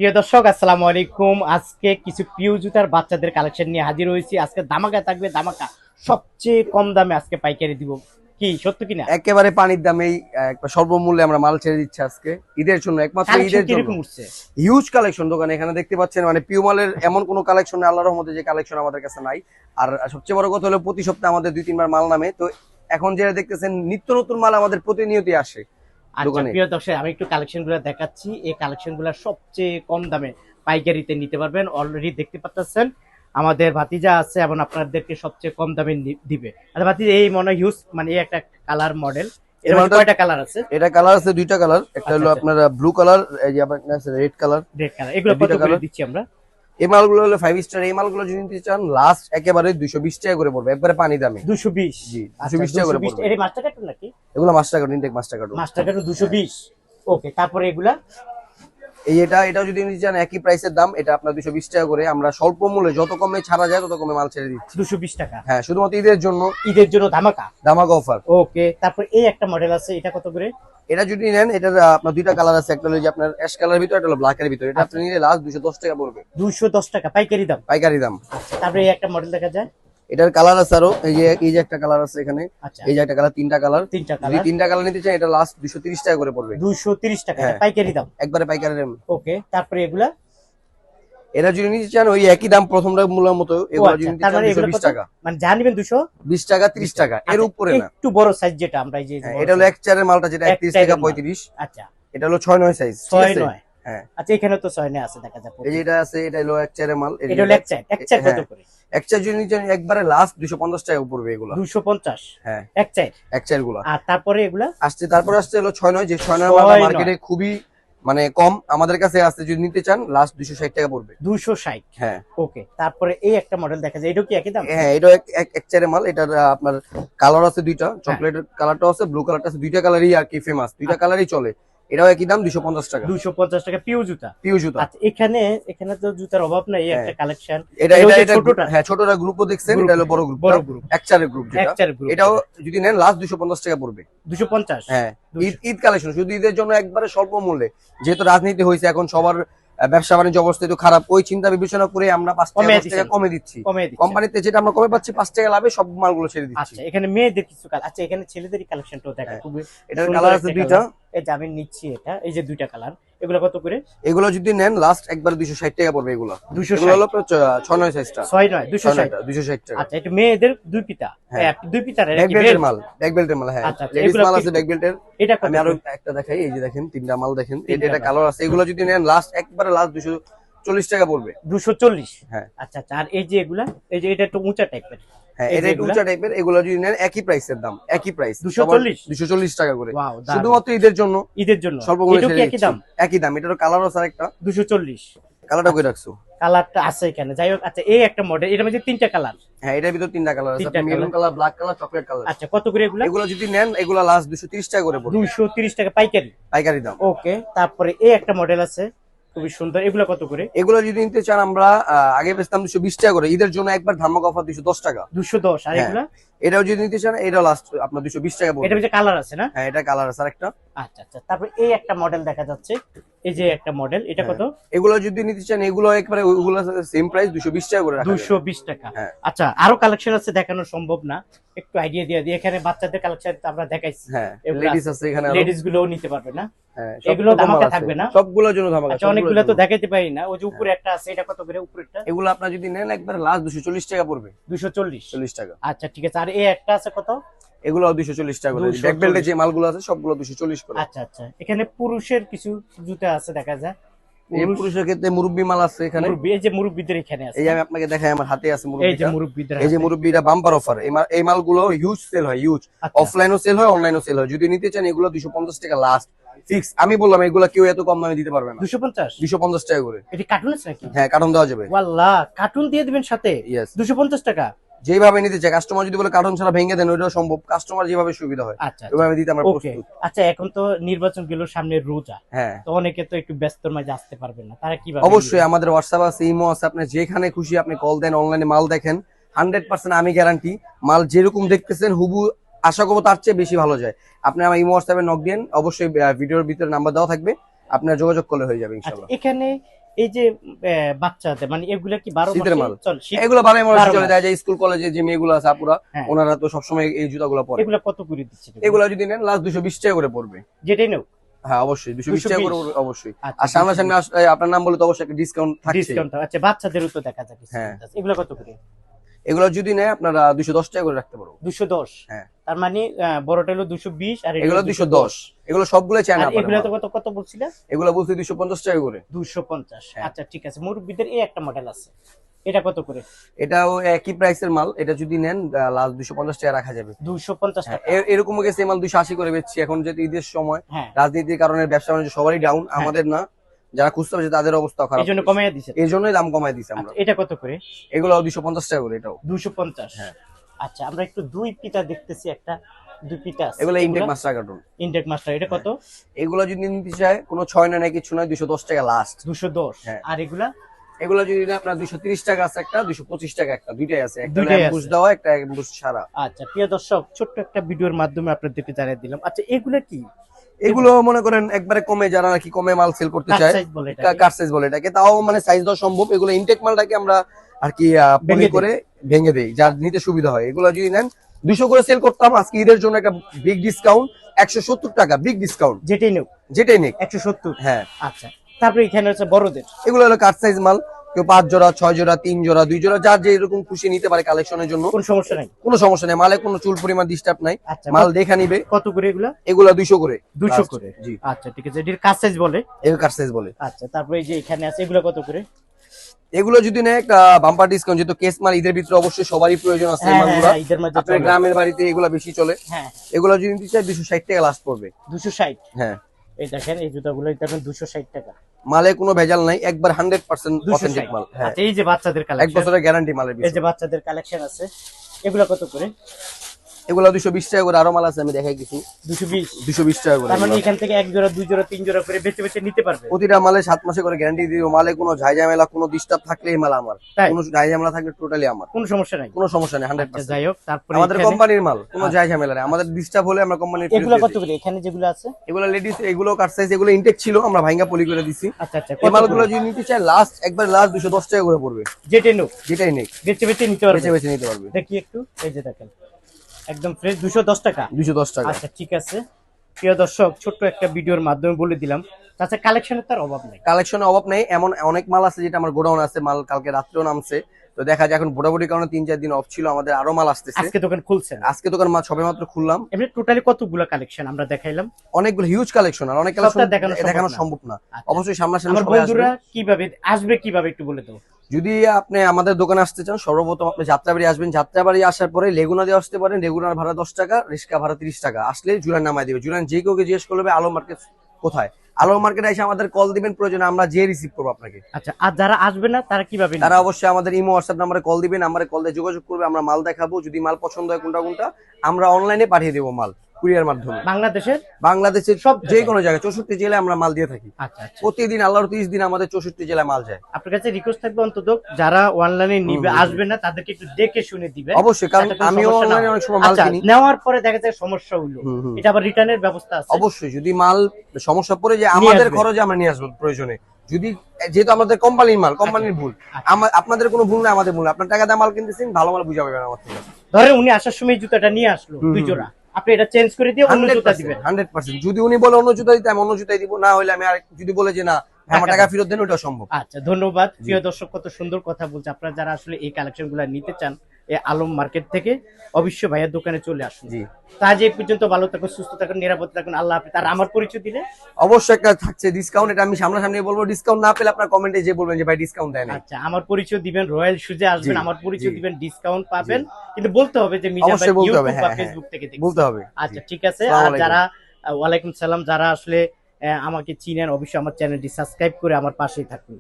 প্রিয় দর্শক আসসালামু আলাইকুম। আজকে কিছু প্রিয় জুতার বাচ্চাদের কালেকশন নিয়ে হাজির হয়েছি। আজকে ধামাকা থাকবে, ধামাকা। সবচেয়ে কম দামে আজকে পাইকারি দিব, কি সত্য কিনা? একেবারে পানির দামেই একটা স্বল্পমূল্যে আমরা মাল ছেড়ে দিচ্ছি আজকে ঈদের জন্য, একমাত্র কালেকশন ঈদের জন্য। কিরকম উঠছে? হিউজ কালেকশন দোকানে এখানে দেখতে পাচ্ছেন, মানে পিউমালের এমন কোনো কালেকশন আল্লাহর রহমতে যে কালেকশন আমাদের কাছে নাই। আর সবচেয়ে বড় কথা হলো প্রতি সপ্তাহে আমাদের 2-3 বার মাল নামে, তো এখন যেটা দেখতেছেন নিত্য নতুন মাল আমাদের প্রতিনিয়তই আসে আচ্ছা দোকানে। প্রিয় দর্শক, আমি একটু কালেকশন গুলো দেখাচ্ছি। এই কালেকশন গুলো সবচেয়ে কম দামে পাইকারিতে নিতে পারবেন। অলরেডি দেখতে পাচ্ছেন আমাদের ভাতিজা আছে এবং আপনাদেরকে সবচেয়ে কম দামে দিবে। আচ্ছা ভাতিজা, এই মনে হিউজ মানে এই একটা কালার মডেল, এর মধ্যে কয়টা কালার আছে? এটা কালার আছে দুইটা কালার, একটা হলো আচ্ছা। আপনার ব্লু কালার, এই যে আপনার আছে রেড কালার। রেড কালার, এগুলো কত করে দিচ্ছি আমরা? এই মালগুলো হলো 5 স্টার। এই মালগুলো যদি নিতে চান লাস্ট একেবারে 220 টাকা করে পড়বে, একবারে পানি দামে। 220? জি, আচ্ছা 220 টাকা করে পড়বে। এর মাস্টার কার্টুন নাকি? এগুলো master card, intake master card. Master carton 220। Okay, তারপরে এগুলা? এটাও যদি নিতে চান একই প্রাইসের দাম, এটা আপনার 220 টাকা করে। আমরা স্বল্প মূল্যে যত কমে ছাড়া যায় তত কমে মাল ছেড়ে দিচ্ছি। 220 টাকা? হ্যাঁ, শুধুমাত্র ঈদের জন্য। ঈদের জন্য ধামাকা ধামাকা অফার। ওকে, তারপর এই একটা মডেল আছে, এটা কত করে? এটা যদি নেন, এটার আপনার দুইটা কালার আছে, একটা হলো যে আপনার অ্যাশ কালারের ভিতর, একটা হলো ব্ল্যাক এর ভিতর। এটা আপনি নিলে লাস্ট 210 টাকা পড়বে। 210 টাকা পাইকারি দাম? পাইকারি দাম। আচ্ছা, তারপরে এই একটা মডেল দেখা যায়। এটার কালার আছে আরো, এই যে একটা কালার আছে এখানে। আচ্ছা, এই যে একটা কালার, তিনটা কালার। তিনটা যদি কালার। তিনটা কালার নিতে চান, এটা লাস্ট 230 টাকা করে পড়বে। 230 টাকা হ্যাঁ। পাইকারি দাম? একবারে পাইকারি দাম। ওকে, তারপরে এগুলা? এটা যদি নিতে চান ওই একই দাম, প্রথমটা মূল্যের মতো। এগুলো যদি নিতে চান 220 টাকা। মানে জানিবেন 20 টাকা, 30 টাকা, এর উপরে না। একটু বড় সাইজ যেটা আমরা এই যে এটা হলো এক চারের মালটা, যেটা 31 টাকা 35। আচ্ছা, এটা হলো 6-9 সাইজ। 6-9। হ্যাঁ, আচ্ছা, এখানে তো 6-9 আছে দেখা যায়। এই যে এটা আছে, এটা হলো এক চারের মাল। এটা হলো এক চার কত করে? এক চার যদি নিতে চান একবারে লাস্ট 250 টাকা পড়বে এগুলো। 250? হ্যাঁ, এক চার? এক চার গুলা। আর তারপরে এগুলা তারপরে আসছে হলো 6-9, যে 6-9 মালটা মার্কেটে খুবই মানে কম, আমাদের কাছে আছে। যদি নিতে চান লাস্ট 260 টাকা পড়বে। 260? হ্যাঁ। ওকে, তারপরে এই একটা মডেল দেখা যায়, এটা কি একই দাম? হ্যাঁ, এটা এক চারের মাল। এটার আপনার কালার আছে দুইটা, চকলেটের কালারটা আছে, ব্লু কালারটা আছে। দুইটা কালারই আর কি ফেমাস, দুইটা কালারই চলে। এটাও একই দাম, 250 টাকা। 250 টাকা পিউ জুতা? পিউ জুতা। আচ্ছা, এখানে তো জুতার অভাব নাই, এই একটা কালেকশন। এটা ছোটটা। হ্যাঁ, ছোটটা গ্রুপও দেখছেন, এটা হলো বড় গ্রুপ। বড় গ্রুপ, এক চারের গ্রুপ যেটা। এটাও যদি নেন লাস্ট 250 টাকা পড়বে। 250? হ্যাঁ, ঈদ কালেকশন শুধু ঈদের জন্য একবারে স্বল্প মূল্যে। যেহেতু রাজনীতি হয়েছে এখন, সবার ব্যবসা বাণিজ্য অবস্থা একটু খারাপ, ওই চিন্তা বিবেচনা করে আমরা 5 টাকা কমে দিচ্ছি। কোম্পানিতে যেটা আমরা কমে পাচ্ছি 5 টাকা লাভে সব মালগুলো ছেড়ে দিচ্ছি। আচ্ছা, এখানে মেয়েদের কিছু কালার। আচ্ছা, এখানে ছেলেদের কালেকশনটাও দেখা খুবই। এটার কালার আছে দুইটা। এই যে আমি নিচ্ছি এটা, এই যে দুইটা কালার। এগুলো কত করে? এগুলো যদি নেন লাস্ট একবার 260 টাকা পড়বে। এগুলো 260 হলো 6-9 সাইজটা। 6-9 260 টাকা। আচ্ছা, এটা মেয়েদের দুই পিতা? হ্যাঁ, দুই পিতার ব্যাক বেল্টের মাল, ব্যাক বেল্টের মাল। হ্যাঁ, লেডিস মাল আছে ব্যাক বেল্টের। এটা আমি আরো একটা দেখাই, এই যে দেখেন তিনটা মাল দেখেন, এটা কালার আছে। এগুলো যদি নেন লাস্ট একবারে লাস্ট 240 টাকা পড়বে। 240? হ্যাঁ। আচ্ছা আচ্ছা, আর এই যে এগুলা, এই যে এটা একটু উঁচা টাইপের। হ্যাঁ, এটা একটু উঁচা টাইপের। এগুলো যদি নেন একই প্রাইসের দাম, একই প্রাইস 240 টাকা করে। শুধুমাত্র ঈদের জন্য। ঈদের জন্য সর্বমূল্যে একই দাম? একই দাম। এটারও কালার আছে আরেকটা। 240 কালারটা কই রাখছো? কালারটা আছে এখানে, যাই হোক। আচ্ছা, এই একটা মডেল, এটার মধ্যে তিনটা কালার? হ্যাঁ, এটার ভিতর তিনটা কালার আছে, maroon colour, black colour, chocolate colour. আচ্ছা, কত করে এগুলা? এগুলো যদি নেন এগুলো লাস্ট 230 টাকা করে পড়বে। 230 টাকা পাইকারি? পাইকারি দাম। ওকে, তারপরে এই একটা মডেল আছে খুবই সুন্দর, এগুলো কত করে? এগুলো যদি নিতে চান আমরা আগে বেচতাম 220 টাকা করে, ঈদের জন্য একবার ধামাকা অফার 210 টাকা। 210? আর এগুলা? এটাও যদি নিতে চান এটা লাস্ট আপনার 220 টাকা পড়বে। এটার মধ্যে কালার আছে না? হ্যাঁ, এটা কালার আছে আরেকটা। আচ্ছা আচ্ছা, তারপর এই একটা মডেল দেখা যাচ্ছে, এই যে একটা মডেল, এটা কত? এগুলো যদি নিতে চান এগুলো একবারে ওগুলো সেম প্রাইস 220 টাকা করে রাখা যাবে। 220 টাকা? হ্যাঁ। আচ্ছা, আরো কালেকশন আছে, দেখানো সম্ভব না, একটু আইডিয়া দিয়ে দিই। এখানে বাচ্চাদের কালেকশন আমরা দেখাইছি। হ্যাঁ, লেডিস আছে এখানে, লেডিস গুলোও নিতে পারবে না? হ্যাঁ, এগুলো ধামাকা থাকবে না? সবগুলোর জন্য ধামাকা। আচ্ছা, অনেকগুলো তো দেখাইতে পারি না। ওই যে উপরে একটা আছে, এটা কত করে উপরেরটা? এগুলো আপনারা যদি নেন একবার লাস্ট 240 টাকা পড়বে। 240 টাকা। আচ্ছা, ঠিক আছে। আর এই একটা আছে কত? এগুলো 240 টাকা করে। ব্যাক বেল্টে যে মালগুলো আছে সবগুলো 240 করে। আচ্ছা আচ্ছা, এখানে পুরুষের কিছু জুতা আছে দেখা যায়। এই পুরুষের ক্ষেত্রে মুরব্বি মাল আছে এখানে। এই যে মুরব্বিদের এখানে আছে। এই আমি আপনাকে দেখাই, আমার হাতে আছে এই মুরব্বিটা। যে মুরব্বিদের, এই যে মুরব্বিটা বাম্পার অফার। এই মালগুলো হিউজ সেল হয়, হিউজ। অফলাইনও সেল হয়, অনলাইনও সেল হয়। যদি নিতে চান এগুলো 250 টাকা লাস্ট ফিক্স। আমি বললাম এগুলো কেউ এত কম দামে দিতে পারবে না। 250 টাকা করে। এটা কার্টুন আছে নাকি? হ্যাঁ, কার্টন দেওয়া যাবে। ওয়াল্লাহ, কার্টুন দিয়ে দিবেন সাথে? 250 টাকা? যেভাবে নিতে চাই, কাস্টমার যদি বলে কার্টন ছাড়া ভেঙে দেন ওইটাও সম্ভব, কাস্টমার যেভাবে সুবিধা হয় ওইভাবে দিতে আমরা প্রস্তুত। আচ্ছা, এখন তো নির্বাচন গেল সামনে, রোজা। হ্যাঁ, তো অনেকে তো একটু ব্যস্তর মাঝে আসতে পারবে না, তারা কিভাবে? অবশ্যই আমাদের হোয়াটসঅ্যাপ আছে, ইমো আছে, আপনি যেখানে খুশি আপনি কল দেন, অনলাইনে মাল দেখেন। 100% আমি গ্যারান্টি মাল যেরকম দেখতেছেন হুবু আশা করবো তার চেয়ে বেশি ভালো যায়। আপনি আমার ইমো হোয়াটসঅ্যাপে নক দেন, অবশ্যই ভিডিওর ভিতরে নাম্বার দেওয়া থাকবে, আপনার যোগাযোগ করলে হয়ে যাবে ইনশাআল্লাহ। এখানে এই যে বাচ্চাদের মানে এগুলা কি 12 শীতের মাল। মাসে চলে? এগুলো 12 মাস 12 চলে মাস। যায়, যে স্কুল কলেজে যে মেয়েগুলো আছে আপুরা, হ্যাঁ। ওনারা তো সবসময় এই জুতাগুলো পরে। এগুলা কত করে দিচ্ছে? এগুলো যদি নেন লাস্ট 220 টাকা করে পড়বে। যেটাই নাও হ্যাঁ অবশ্যই 220 টাকা করে 220 পড়বে, অবশ্যই। আচ্ছা, আর সামনাসামনি আপনার নাম বলে তো অবশ্যই একটা ডিসকাউন্ট থাকছে। ডিসকাউন্ট আচ্ছা, বাচ্চাদেরও তো দেখা যায় হ্যাঁ। discount আছে। এগুলা কত করে? এগুলো যদি নেয় আপনারা 210 টাকা করে রাখতে পারবো। 210। হ্যাঁ। তার মানে বড়টা হলো 220 আর এগুলো 210। এগুলো সবগুলো চায়না আর এগুলা তো কত কত বলছিলেন? এগুলো বলতে 250 টাকা করে। 250। হ্যাঁ। আচ্ছা ঠিক আছে, মুরব্বিদের এই একটা মডেল আছে, এটা কত করে? এটাও একই প্রাইসের মাল, এটা যদি নেন লাস্ট 250 টাকা রাখা যাবে। 250 হ্যাঁ, টাকা। এরকম গেছে মাল 280 করে বেচছি এখন, যেহেতু ঈদের সময় হ্যাঁ, রাজনীতির কারণে ব্যবসা বাণিজ্য সবারই ডাউন, আমাদের না, যারা খুচরা বেচে তাদের অবস্থা খারাপ, এই জন্য কমাইয়া দিছেন। এই জন্যই দাম কমাই দিছি আমরা। আচ্ছা, এটা কত করে? এগুলো 250 টাকা করে এটাও। 250। হ্যাঁ। আচ্ছা, আমরা একটু দুই পিতা দেখতেছি, একটা দুই পিতা আছে। এগুলো intake master carton. Intake master, এটা কত? এগুলো যদি নিতে চায় কোনো 6 নাই কিছু নয়, 210 টাকা লাস্ট। 210। হ্যাঁ। আর এগুলা? এগুলো যদি না আপনার 230 টাকা আছে একটা, 225 টাকা একটা, দুইটাই আছে, একটা দুইটাই এমবুশ আছে। দেওয়া, একটা এমবুশ ছাড়া। আচ্ছা প্রিয় দর্শক, ছোট্ট একটা ভিডিওর মাধ্যমে আপনাদেরকে জানিয়ে দিলাম। আচ্ছা এগুলা কি? এগুলো মনে করেন একবারে কমে, যারা নাকি কমে মাল সেল করতে কাট চায়, সাইজ বলে এটাকে। কাট সাইজ বলে এটাকে, তাও মানে সাইজ দেওয়া সম্ভব। এগুলো ইনটেক মালটাকে আমরা আর কি ভেঙে পলি করে ভেঙে দেই, যার নিতে সুবিধা হয়। এগুলো যদি নেন 200 করে সেল করতাম, আজকে ঈদের জন্য একটা বিগ ডিসকাউন্ট 170 টাকা, বিগ ডিসকাউন্ট, যেটাই নেও যেটাই নেই। 170। হ্যাঁ। আচ্ছা, তারপরে এখানে হচ্ছে বড়দের। এগুলো হলো কাট সাইজ মাল, কেউ 5 জোড়া 6 জোড়া 3 জোড়া 2 জোড়া যার যে এরকম খুশি নিতে পারে কালেকশনের জন্য, কোন সমস্যা নাই। কোনো সমস্যা নেই, মালে কোনো চুল পরিমাণ ডিস্টার্ব নাই, আচ্ছা, মাল দেখা নিবে। কত করে এগুলা? এগুলা 200 করে। 200 Last, করে। জি। আচ্ছা ঠিক আছে, এটির কাট সাইজ বলে। এগুলো কাট সাইজ বলে। আচ্ছা, তারপরে এই যে এখানে আছে, এগুলা কত করে? এগুলো যদি নেয় একটা বাম্পার ডিসকাউন্ট, যেহেতু কেস মাল ঈদের ভিতরে অবশ্যই সবারই প্রয়োজন আছে এই হ্যাঁ, মালগুলো, হ্যাঁ, ঈদের মধ্যে আপনার চলে। গ্রামের বাড়িতে এগুলো বেশি চলে। হ্যাঁ, এগুলো যদি নিতে চাই 260 টাকা লাস্ট পড়বে। 260। হ্যাঁ। এই দেখেন, এই জুতাগুলো দেখেন 260 টাকা। মালে কোনো ভেজাল নাই, একবার 100% 260 অথেন্টিক মাল। হ্যাঁ, আচ্ছা, এই যে বাচ্চাদের এক কালেকশন, বছরের গ্যারান্টি মালের এই বিষয়। যে বাচ্চাদের কালেকশন আছে, এগুলা কত করে? এগুলো 220 টাকা করে, আরো মাল আছে আমি দেখাই কিছু। 220। 220 টাকা করে। তার মানে এগুলো। এখান থেকে 1 জোড়া 2 জোড়া 3 জোড়া করে বেঁচে বেঁচে নিতে পারবে। প্রতিটা মালে 7 মাসে করে গ্যারান্টি দিব, মালে কোনো ঝামেলা কোনো ডিস্টার্ব থাকলে এই মাল আমার, তাই? কোনো ঝামেলা থাকলে টোটালি আমার, কোনো সমস্যা নাই। কোনো সমস্যা নেই, আচ্ছা 100%। যাই হোক, তারপরে আমাদের এখানে কোম্পানির মাল, কোনো ঝামেলা নেই, আমাদের ডিস্টার্ব হলে আমরা কোম্পানির এগুলা কত করে? এখানে যেগুলো আছে, এগুলো লেডিস, এগুলো কাট সাইজ, এগুলো ইনটেক ছিল, আমরা ভাঙ্গা পলি করে দিছি। আচ্ছা আচ্ছা, এই মালগুলো যদি নিতে চাই লাস্ট একবার লাস্ট 210 টাকা করে পড়বে, যেটাই নোক যেটাই নেই বেঁচে বেঁচে নিতে পারবে। বেছে বেছে নিতে পারবে। দেখি একটু, এই যে দেখেন একদম ফ্রেশ 210 টাকা। 210 টাকা। আচ্ছা ঠিক আছে, প্রিয় দর্শক, ছোট্ট একটা ভিডিওর মাধ্যমে বলে দিলাম, তাছাড়া কালেকশনের তার অভাব নেই। কালেকশনের অভাব নেই, এমন অনেক মাল আছে যেটা আমার গোডাউন আছে, মাল কালকে রাত্রেও নামছে, তো দেখা যায় এখন ভোটাভুটির কারণে 3-4 দিন অফ ছিল, আমাদের আরো মাল আসতেছে। আজকে দোকান খুলছেন? আজকে দোকান মাল সবে মাত্র খুললাম। এমনি টোটালি কতগুলো কালেকশন আমরা দেখাইলাম? অনেকগুলো হিউজ কালেকশন, আর অনেক কালেকশন সবটা দেখানো সম্ভব না। আচ্ছা। অবশ্যই সামনাসামনি আমার সবাই আসবে। বন্ধুরা কিভাবে আসবে, কিভাবে একটু বলে দাও। যদি আপনি আমাদের দোকানে আসতে চান, সর্বপ্রথম আপনি যাত্রাবাড়ি আসবেন, যাত্রাবাড়ি আসার পরে লেগুনা দিয়ে আসতে পারেন, লেগুনার ভাড়া 10 টাকা, রিক্সা ভাড়া 30 টাকা, আসলে জুলান নামায় দিবে। জুলান যে কেউকে জিজ্ঞেস করবে আলো মার্কেট কোথায়, আলো মার্কেটে এসে আমাদের কল দিবেন, প্রয়োজনে আমরা যে রিসিভ করবো আপনাকে। আচ্ছা, আর যারা আসবে না তারা কিভাবে তারা নিবে? অবশ্যই আমাদের ইমো হোয়াটসঅ্যাপ নাম্বারে কল দিবেন, নাম্বারে কল দিয়ে যোগাযোগ করবে, আমরা মাল দেখাবো, যদি মাল পছন্দ হয় কোনটা কোনটা আমরা অনলাইনে পাঠিয়ে দেবো মাল কুরিয়ার মাধ্যমে। বাংলাদেশের বাংলাদেশের সব যে কোনো জায়গায় 64 জেলায় আমরা মাল দিয়ে থাকি। আচ্ছা আচ্ছা, প্রতিদিন আল্লাহর 30 দিন আমাদের 64 জেলায় মাল যায়। আপনার কাছে রিকোয়েস্ট থাকবে অন্তত যারা অনলাইনে নিবে, আসবে না, তাদেরকে একটু দেখে শুনে দিবেন। অবশ্যই, কারণ যাতে কোনো আমিও সমস্যা না অনলাইনে হয়। অনেক সময় মাল আচ্ছা, কিনি। নেওয়ার পরে দেখা যায় সমস্যা হইলো, হুম। এটা আবার রিটার্নের ব্যবস্থা আছে? অবশ্যই, যদি মাল সমস্যা পড়ে যায় আমাদের আসবেন। খরচে আমরা নিয়ে আসবো প্রয়োজনে, যদি যেহেতু আমাদের কোম্পানির মাল, কোম্পানির ভুল, আপনাদের কোনো ভুল না, আমাদের ভুল না। আপনার টাকা দিয়ে মাল কিনতেছেন, ভালো মাল বুঝা পাবেন আমার থেকে। ধরে উনি আসার সময় এই জুতাটা নিয়ে আসলো 2 জোড়া, আপনি এটা চেঞ্জ করে দিয়ে অন্য জুতা দিবেন? 100%। যদি উনি বলে অন্য জুতা দিতে, আমি অন্য জুতাই দিব, না হলে আমি আর যদি বলে যে না আমার টাকা ফেরত দেন, ওটা সম্ভব। আচ্ছা ধন্যবাদ। প্রিয় দর্শক, কত সুন্দর কথা বলছে। আপনারা যারা আসলে এই কালেকশন গুলা নিতে চান এই আলম মার্কেট থেকে, অবশ্যই ভাইয়ের দোকানে চলে আসুন। জি। তা যে পর্যন্ত ভালো থাকুন, সুস্থ থাকুন, নিরাপদ থাকুন, আল্লাহ হাফেজ। আর আমার পরিচয় দিলে? অবশ্যই একটা থাকছে ডিসকাউন্ট, এটা আমি সামনাসামনি বলবো। ডিসকাউন্ট না পেলে আপনার কমেন্টে যে বলবেন যে ভাই ডিসকাউন্ট দেন। আচ্ছা, আমার পরিচয় দিবেন, রয়্যাল শুজে আসবেন, জি, আমার পরিচয় জি। দিবেন, ডিসকাউন্ট পাবেন, কিন্তু বলতে হবে যে মিজান ভাই অবশ্যই বলতে হবে, ইউটিউব বা হ্যাঁ, ফেসবুক থেকে দেখছেন। বলতে হবে। আচ্ছা ঠিক আছে। আসসালামু আর আলাইকুম। যারা ওয়ালাইকুম সালাম, যারা আসলে আমাকে চিনেন, অবশ্যই আমার চ্যানেলটি সাবস্ক্রাইব করে আমার পাশেই থাকুন।